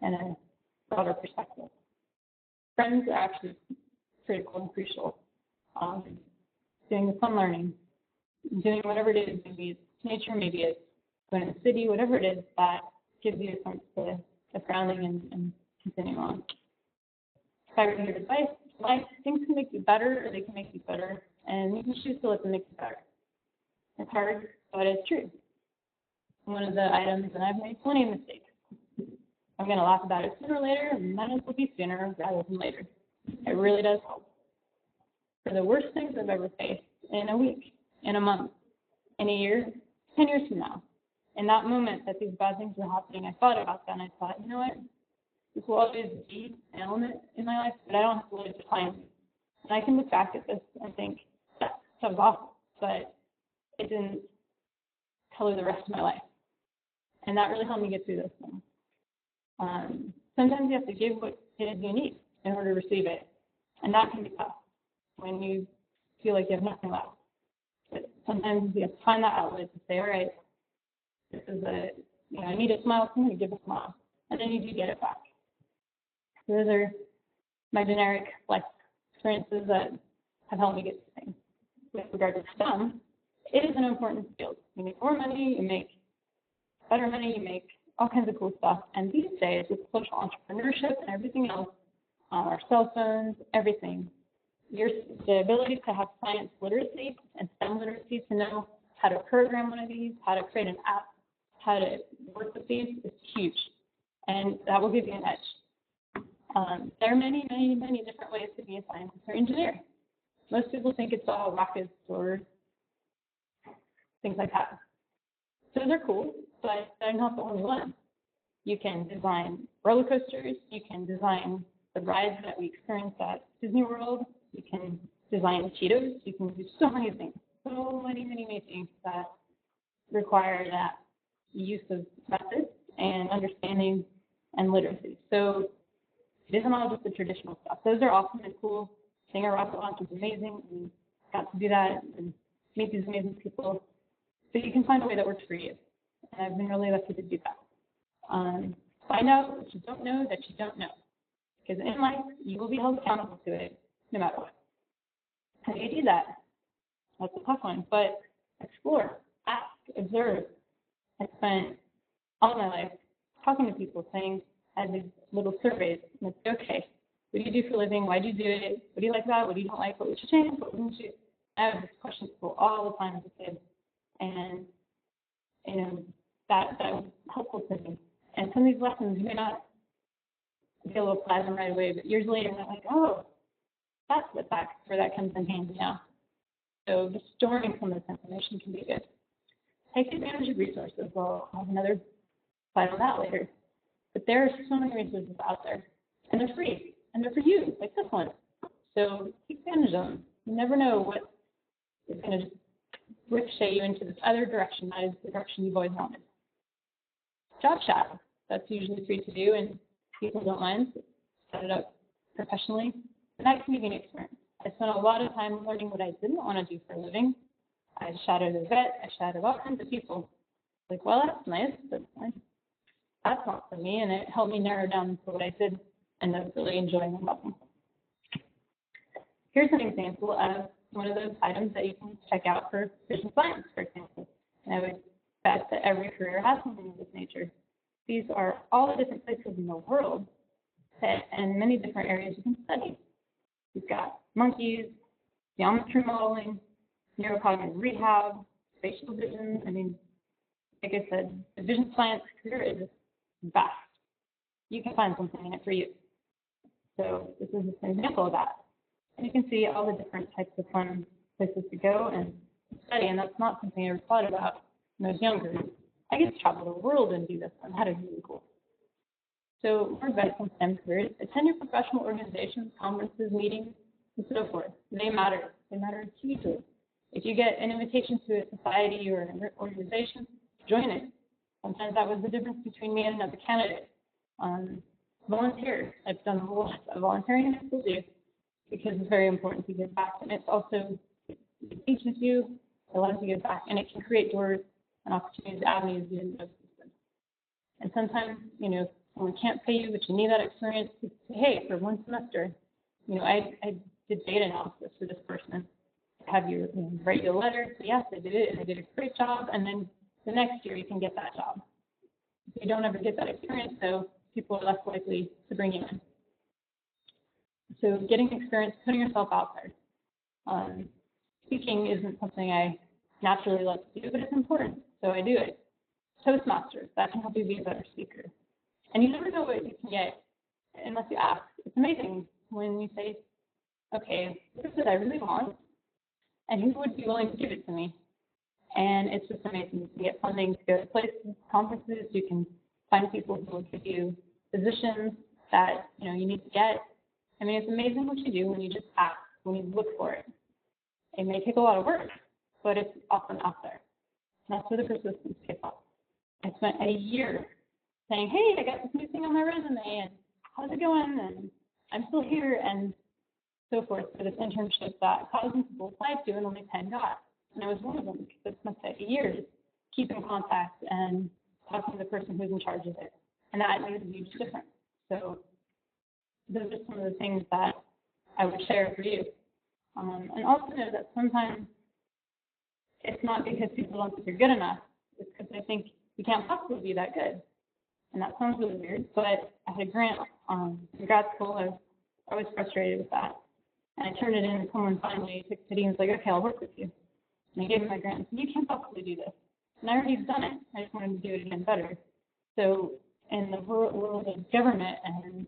in a broader perspective. Friends are actually critical and crucial. Doing the fun learning, doing whatever it is, maybe it's nature, maybe it's going to the city, whatever it is that gives you a sense of grounding and continuing on. If I were to give advice, things can make you better or they can make you better, and you can choose to let them make you better. It's hard, but it's true. One of the items, and I've made plenty of mistakes. I'm going to laugh about it sooner or later, and that will be sooner rather than later. It really does help. For the worst things I've ever faced, in a week, in a month, in a year, 10 years from now, in that moment that these bad things were happening, I thought about that, and I thought, you know what? This will always be an element in my life, but I don't have to let it define me. And I can look back at this and think, that was awful, but it didn't color the rest of my life. And that really helped me get through this thing. Sometimes you have to give what it is you need. in order to receive it. And that can be tough when you feel like you have nothing left. But sometimes you have to find that outlet to say, all right, this is I need a smile, so I'm going to give a smile. And then you do get it back. So those are my generic life experiences that have helped me get to things. With regard to STEM, it is an important field. You make more money, you make better money, you make all kinds of cool stuff. And these days, with social entrepreneurship and everything else, our cell phones, everything, the ability to have science literacy and STEM literacy, to know how to program one of these, how to create an app, how to work with these is huge. And that will give you an edge. There are many, many, many different ways to be a scientist or engineer. Most people think it's all rockets or things like that. Those are cool, but they're not the only one. You can design roller coasters. You can design the rides that we experience at Disney World. You can design Cheetos. You can do so many things, so many, many, many things that require that use of methods and understanding and literacy. So it isn't all just the traditional stuff. Those are awesome and cool. Seeing a rocket launch is amazing. We got to do that and meet these amazing people. But you can find a way that works for you. And I've been really lucky to do that. Find out what you don't know that you don't know. Because in life, you will be held accountable to it no matter what. How do you do that? That's a tough one. But explore, ask, observe. I spent all my life talking to people, saying, I had these little surveys. And I'd say, okay, what do you do for a living? Why do you do it? What do you like about it? What do you don't like? What would you change? What wouldn't you? I have this question to people all the time as a kid. And, that was helpful to me. And some of these lessons, you may not be able to apply them right away, but years later, I'm like, oh, that's where that comes in handy now. So just storing some of this information can be good. Take advantage of resources. Well, I'll have another slide on that later. But there are so many resources out there, and they're free, and they're for you, like this one. So take advantage of them. You never know what is going to just ricochet you into this other direction. That is the direction you've always wanted. Job shadow. That's usually free to do, and people don't mind. Set it up professionally. And that can be an experience. I spent a lot of time learning what I didn't want to do for a living. I shadowed a vet. I shadowed all kinds of people. Like, well, that's nice, but that's not for me. And it helped me narrow down to what I did end up really enjoying and loving. Here's an example of one of those items that you can check out for vision science, for example. And I would bet that every career has something of this nature. These are all the different places in the world and many different areas you can study. You've got monkeys, geometry modeling, neurocognitive rehab, spatial vision. I mean, like I said, the vision science career is vast. You can find something in it for you. So this is just an example of that. And you can see all the different types of fun places to go and study, and that's not something I ever thought about when I was younger. I get to travel the world and do this, and that is really cool. So more advice on STEM careers: attend your professional organizations, conferences, meetings, and so forth. They matter. They matter hugely. If you get an invitation to a society or an organization, join it. Sometimes that was the difference between me and another candidate. Volunteer. I've done a lot of volunteering, and I still do, because it's very important to give back. And it's also, it teaches you, it allows you to give back, and it can create doors and opportunities, avenues you didn't know existed. And sometimes, someone can't pay you, but you need that experience to say, hey, for one semester, I did data analysis for this person. Have you write you a letter, say, yes, I did it, and I did a great job, and then the next year you can get that job. If you don't ever get that experience, though, people are less likely to bring you in. So getting experience, putting yourself out there. Speaking isn't something I naturally like to do, but it's important, so I do it. Toastmasters, that can help you be a better speaker. And you never know what you can get unless you ask. It's amazing when you say, okay, this is what I really want, and who would be willing to give it to me? And it's just amazing. You can get funding to go to places, conferences. You can find people who will give you positions that you need to get. I mean, it's amazing what you do when you just ask, when you look for it. It may take a lot of work, but it's often out there. And that's where the persistence pays off. I spent a year saying, hey, I got this new thing on my resume, and how's it going? And I'm still here and so forth for this internship that thousands of people applied to and only 10 got. And I was one of them because it's going to take years to keep in contact and talking to the person who's in charge of it. And that made a huge difference. So those are some of the things that I would share for you. And also know that sometimes it's not because people don't think you're good enough. It's because they think you can't possibly be that good. And that sounds really weird, but I had a grant in grad school. I was frustrated with that. And I turned it in, and someone finally took pity and was like, okay, I'll work with you. And I gave him my grant and said, you can't possibly do this. And I already done it. I just wanted to do it again better. So in the world of government and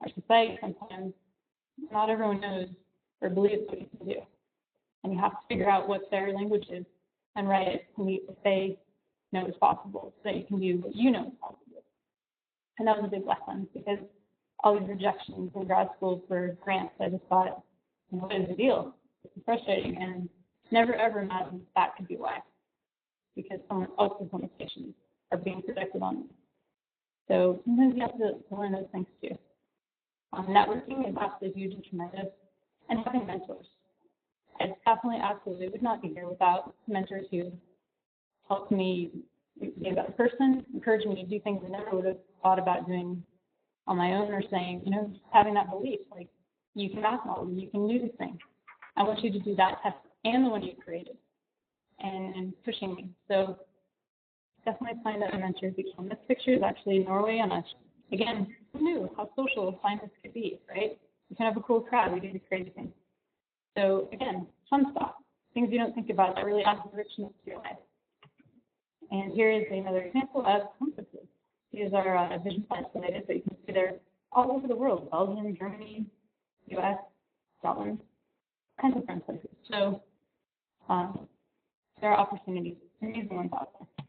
our society, sometimes not everyone knows or believes what you can do. And you have to figure out what their language is and write it to meet what they know is possible so that you can do what you know is possible. And that was a big lesson because all these rejections in grad school for grants, I just thought, what is the deal? It's frustrating and never ever imagined that could be why. Because someone else's limitations are being projected on them. So sometimes you have to learn those things too. Networking is absolutely huge and tremendous, and having mentors. I definitely absolutely would not be here without mentors who helped me be a better person, encouraged me to do things I never would have thought about doing on my own, or saying, having that belief, like, you can math model, you can do this thing. I want you to do that test and the one you created, and pushing me. So definitely find out a mentor if you can. This picture is actually Norway, and again, who knew how social scientists could be, right? You can have a cool crowd, we do these crazy things. So again, fun stuff, things you don't think about that really add richness to your life. And here is another example of conferences. These are vision science related, but you can see they're all over the world: Belgium, Germany, U.S., Scotland, kinds of fun places. So there are opportunities, amazing ones out there.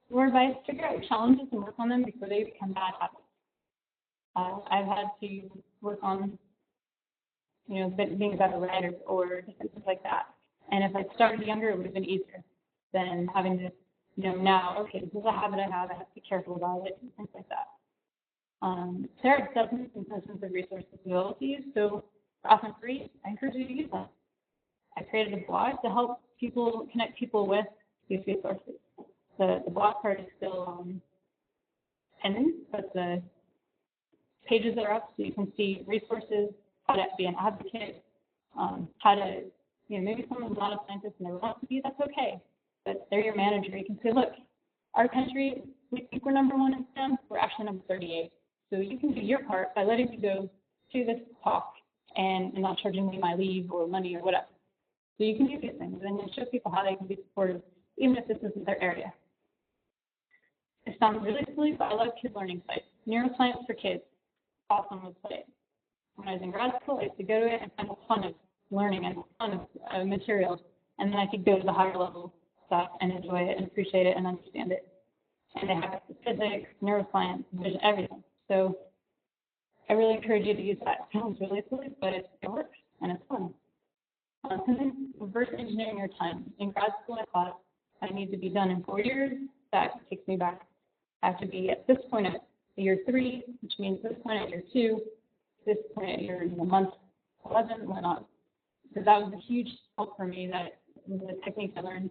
Your advice: figure out challenges and work on them before they become bad habits. I've had to work on, being a better writer or different things like that. And if I started younger, it would have been easier than having to, now, okay, this is a habit I have to be careful about it, and things like that. There are dozens and dozens of resources available to use, so often free. I encourage you to use them. I created a blog to help people, connect people with these resources. The blog part is still pending, but the pages are up so you can see resources, how to be an advocate, how to, maybe someone's not a scientist and never wants to be, that's okay. But they're your manager. You can say, look, our country, we think we're number 1 in STEM, we're actually number 38. So you can do your part by letting me go to this talk and not charging me my leave or money or whatever. So you can do these things and show people how they can be supportive, even if this isn't their area. It sounds really silly, but I love kid learning sites. Neuroscience for Kids, awesome website. When I was in grad school, I used to go to it and find a ton of learning and a ton of materials, and then I could go to the higher level stuff and enjoy it and appreciate it and understand it. And they have physics, neuroscience, vision, everything. So I really encourage you to use that. It sounds really silly, but it works and it's fun. And then reverse engineering your time. In grad school, I thought I need to be done in 4 years. That takes me back. I have to be at this point at year 3, which means this point at year 2, this point at year month 11, whatnot. So that was a huge help for me. That was a technique I learned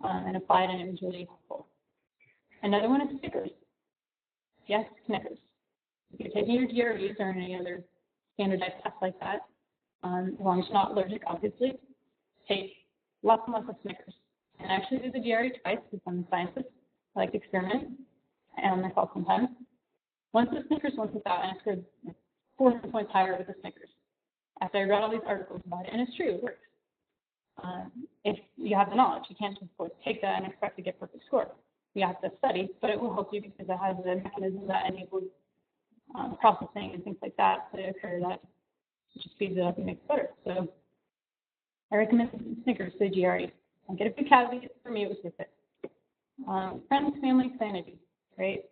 and applied, and it was really helpful. Another one is Snickers. Yes, Snickers. If you're taking your GREs or any other standardized tests like that, as long as you're not allergic, obviously, take lots and lots of Snickers. And I actually do the GRE twice because I'm a scientist. I like to experiment and myself sometimes. Once the Snickers, once it's out, and I scored 400 points higher with the Snickers after I read all these articles about it, and it's true, it works. If you have the knowledge, you can't just take that and expect to get perfect score. You have to study, but it will help you because it has a mechanism that enables processing and things like that to occur that just speeds it up and makes it better. So I recommend Snickers to the GRE. And get a few cavities. For me, it was worth it. Friends, family, sanity, right?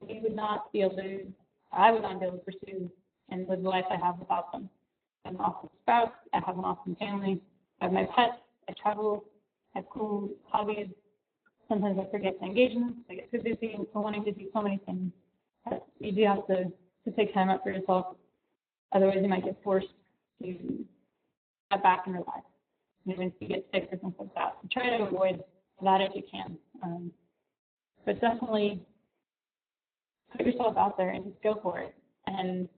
We would not be able to, I would not be able to pursue and live the life I have without them. I have an awesome spouse. I have an awesome family. I have my pets. I travel. I have cool hobbies. Sometimes I forget to engage in them. I get too busy and wanting to do so many things. But you do have to to take time out for yourself. Otherwise, you might get forced to step back and relax, even if you get sick or things like that. So try to avoid that if you can. But definitely put yourself out there and just go for it and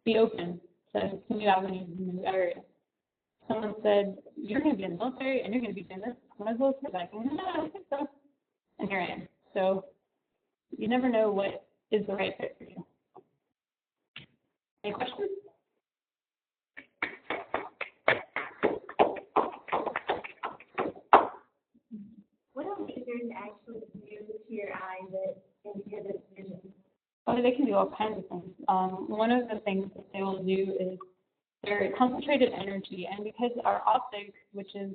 be open to new avenues in new areas. Someone said, you're going to be in the military and you're going to be doing this. Might as well sit back. And no, I don't think so. And here I am. So you never know what is the right fit for you. Any questions? What do lasers actually do to your eye that inhibits vision? Oh, they can do all kinds of things. One of the things that they will do is they're concentrated energy, and because our optics, which is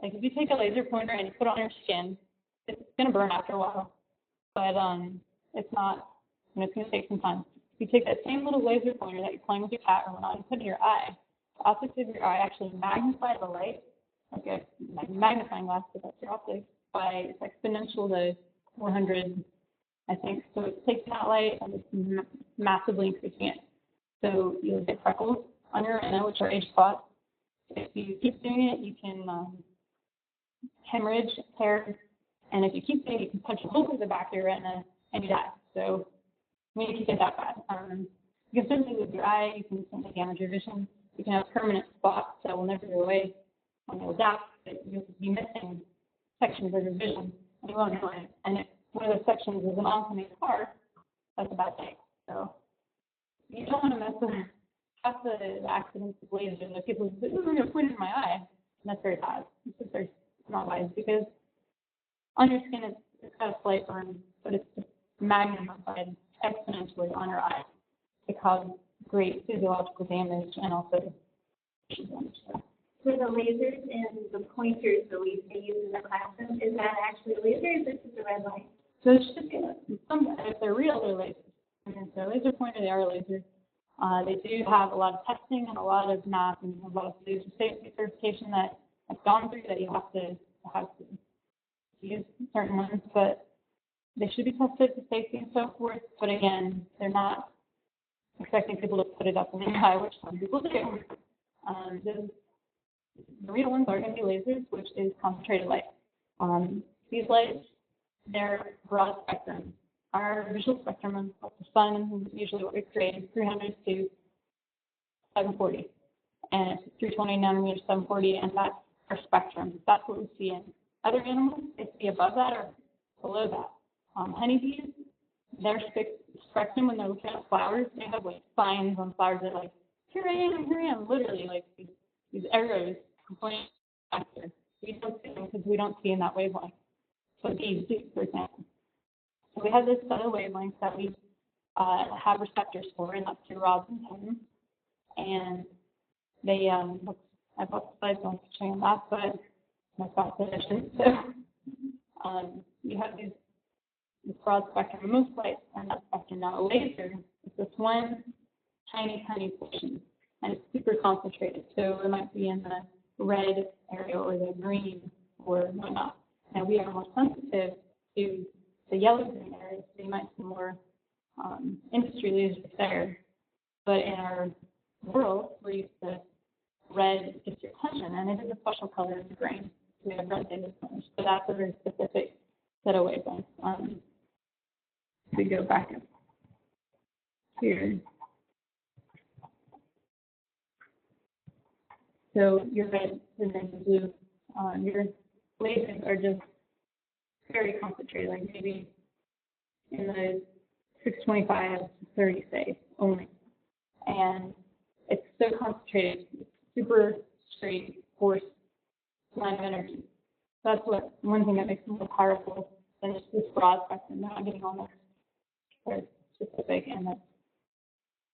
like if you take a laser pointer and you put it on your skin, it's going to burn after a while, but it's not, it's going to take some time. If you take that same little laser pointer that you're playing with your cat or whatnot and put it in your eye, the optics of your eye actually magnify the light, like a magnifying glass, but that's your optics, by it's exponential to 400, I think. So it's taking that light and it's massively increasing it. So you'll get freckles on your retina, which are age spots. If you keep doing it, you can hemorrhage, tear, and if you keep doing it, you can punch a hole through the back of your retina and you die. So I mean, if you get that bad, you can certainly lose your eye, you can certainly damage your vision, you can have permanent spots that will never go away when you'll adapt, but you'll be missing sections of your vision and you won't know it. And if one of those sections is an oncoming car, that's a bad thing. So you don't want to mess with half the accidents of lasers. Like people say, "Ooh, I'm going to put it in my eye," and that's very bad. It's not wise because on your skin it's got a slight burn, but it's just magnified exponentially on your eye to cause great physiological damage and also vision damage. For the lasers and the pointers that we use in the classroom, is that actually a laser or is this just a red light? So it's just if they're real, they're lasers. And so laser pointer, they are lasers. They do have a lot of testing and a lot of math and a lot of laser safety certification that I've gone through that you have to use certain ones, but they should be tested for safety and so forth. But again, they're not expecting people to put it up in the eye, which some people do. The real ones are going to be lasers, which is concentrated light. These lights, they're broad spectrum. Our visual spectrum of the sun, usually what we create, is 300 to 740. And it's 320 nanometers, 740, and that's our spectrum. That's what we see in other animals. They see above that or below that. Honeybees, their spectrum, when they're looking at flowers, they have like signs on flowers that are like, here I am, literally like these arrows pointing after. We don't see them because we don't see in that wavelength. So bees do, for example. So we have this set of wavelengths that we have receptors for, and that's through rods and cones. And they, I've got slides on showing that, but my thought position. So you have this broad spectrum, and most lights are in that spectrum. Now a laser is this one tiny portion, and it's super concentrated. So it might be in the red area or the green or whatnot. Now we are more sensitive to the yellow-green areas, so you might see more industry lasers there. But in our world, we're used to red gets your attention, and it is a special color in the brain. We have red data centers, so that's a very specific set of wavelengths. We go back up here. So your red and then blue, your lasers are just very concentrated, like maybe in the 625 to 30, say, only. And it's so concentrated, it's super straight force line of energy. So that's one thing that makes them more powerful than just this broad spectrum. They're not getting on this very specific and that's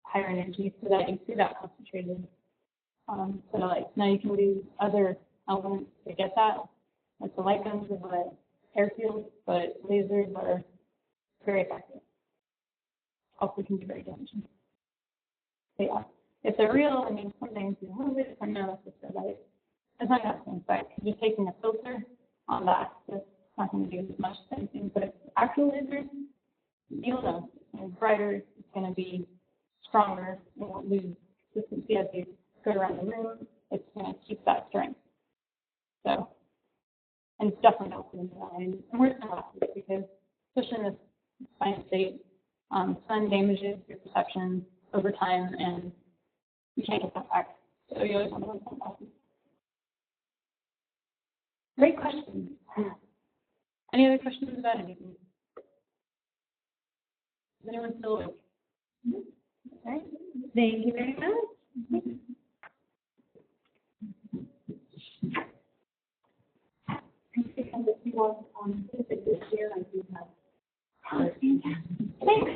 higher energy so that you see that concentrated satellites. Now you can do other elements to get that, like the light guns of the airfield, but lasers are very effective. Also can be very damaging. But yeah, if they're real, I mean, some things you know, I know that's just a light. It's not going to have an effect. Just taking a filter on that, it's not going to do as much as anything. But if actual lasers, you'll know. It's brighter, it's going to be stronger. You won't lose consistency as you go around the room. It's going to keep that strength. So, and it's definitely helpful in design. And we're glasses because, especially in this fine state, sun damages your perception over time, and you can't get that back. So you always want to wear sunglasses. Great question. Any other questions about anything? Is anyone still awake? All right. Thank you very much. I think I'm just more this year I do have. Oh, fantastic. Thanks.